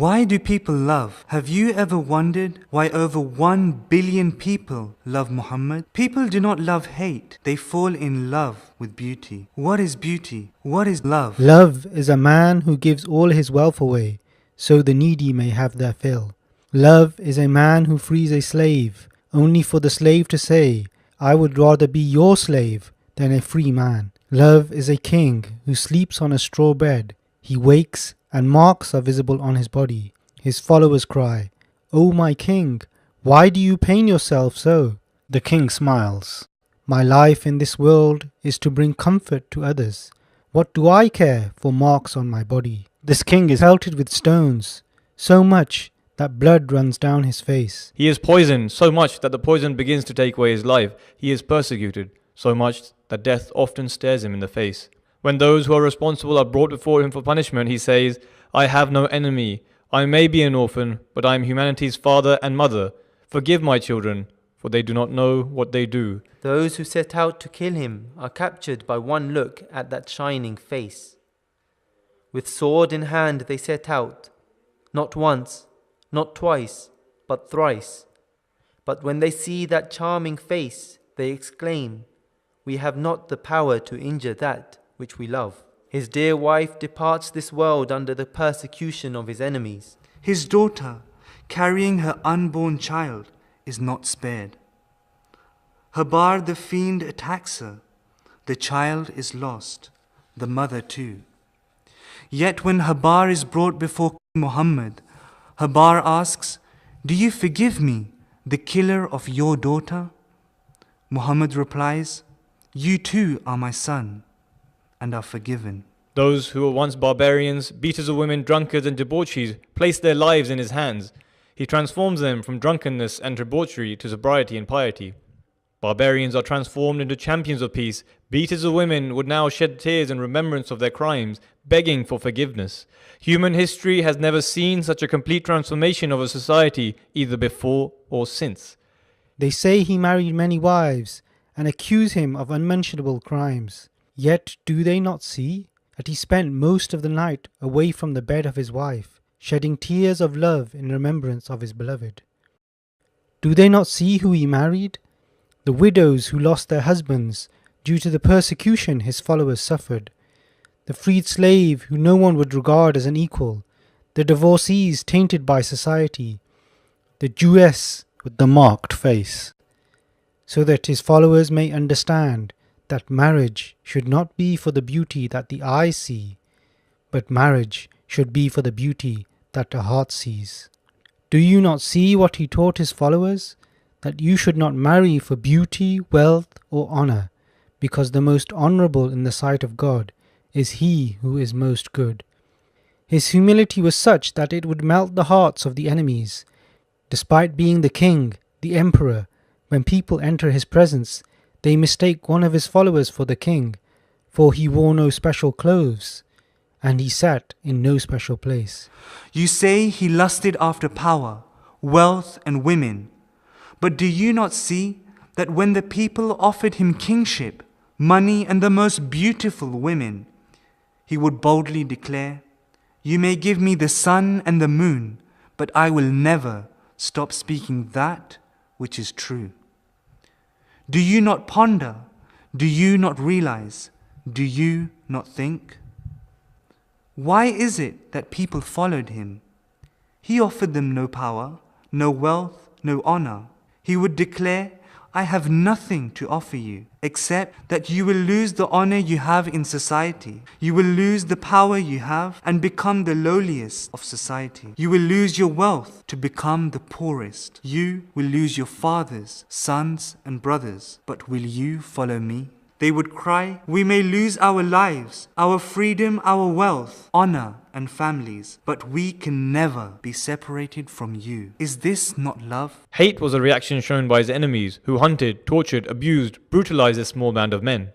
Why do people love? Have you ever wondered why over 1 billion people love Muhammad? People do not love hate. They fall in love with beauty. What is beauty? What is love? Love is a man who gives all his wealth away, so the needy may have their fill. Love is a man who frees a slave, only for the slave to say, I would rather be your slave than a free man. Love is a king who sleeps on a straw bed. He wakes and marks are visible on his body. His followers cry, O my king, why do you pain yourself so? The king smiles. My life in this world is to bring comfort to others. What do I care for marks on my body? This king is pelted with stones, so much that blood runs down his face. He is poisoned so much that the poison begins to take away his life. He is persecuted so much that death often stares him in the face. When those who are responsible are brought before him for punishment, he says, I have no enemy. I may be an orphan, but I am humanity's father and mother. Forgive my children, for they do not know what they do. Those who set out to kill him are captured by one look at that shining face. With sword in hand they set out, not once, not twice, but thrice. But when they see that charming face, they exclaim, We have not the power to injure that which we love. His dear wife departs this world under the persecution of his enemies. His daughter, carrying her unborn child, is not spared. Habar the fiend attacks her. The child is lost, the mother too. Yet when Habar is brought before Muhammad, Habar asks, Do you forgive me, the killer of your daughter? Muhammad replies, You too are my son, and are forgiven. Those who were once barbarians, beaters of women, drunkards and debauchees, place their lives in his hands. He transforms them from drunkenness and debauchery to sobriety and piety. Barbarians are transformed into champions of peace. Beaters of women would now shed tears in remembrance of their crimes, begging for forgiveness. Human history has never seen such a complete transformation of a society, either before or since. They say he married many wives and accuse him of unmentionable crimes. Yet do they not see that he spent most of the night away from the bed of his wife, shedding tears of love in remembrance of his beloved? Do they not see who he married? The widows who lost their husbands due to the persecution his followers suffered, the freed slave who no one would regard as an equal, the divorcees tainted by society, the Jewess with the marked face, so that his followers may understand that marriage should not be for the beauty that the eyes see, but marriage should be for the beauty that the heart sees. Do you not see what he taught his followers? That you should not marry for beauty, wealth, or honor, because the most honorable in the sight of God is he who is most good. His humility was such that it would melt the hearts of the enemies. Despite being the king, the emperor, when people enter his presence, they mistake one of his followers for the king, for he wore no special clothes, and he sat in no special place. You say he lusted after power, wealth, and women. But do you not see that when the people offered him kingship, money, and the most beautiful women, he would boldly declare, You may give me the sun and the moon, but I will never stop speaking that which is true. Do you not ponder? Do you not realize? Do you not think? Why is it that people followed him? He offered them no power, no wealth, no honor. He would declare, I have nothing to offer you, except that you will lose the honor you have in society. You will lose the power you have and become the lowliest of society. You will lose your wealth to become the poorest. You will lose your fathers, sons, and brothers. But will you follow me? They would cry, We may lose our lives, our freedom, our wealth, honor, and families, but we can never be separated from you. Is this not love? Hate was a reaction shown by his enemies, who hunted, tortured, abused, brutalized this small band of men.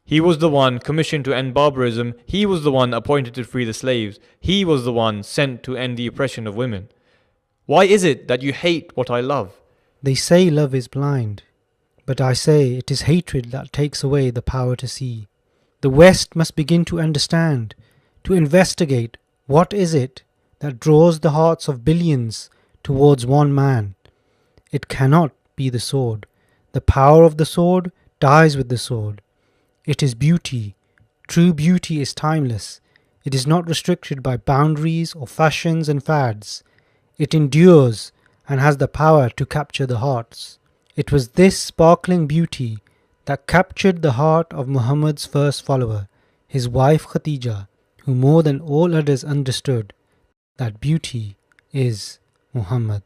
He was the one commissioned to end barbarism. He was the one appointed to free the slaves. He was the one sent to end the oppression of women. Why is it that you hate what I love? They say love is blind, but I say it is hatred that takes away the power to see. The West must begin to understand, to investigate what is it that draws the hearts of billions towards one man. It cannot be the sword. The power of the sword dies with the sword. It is beauty. True beauty is timeless. It is not restricted by boundaries or fashions and fads. It endures and has the power to capture the hearts. It was this sparkling beauty that captured the heart of Muhammad's first follower, his wife Khadija, who more than all others understood that beauty is Muhammad.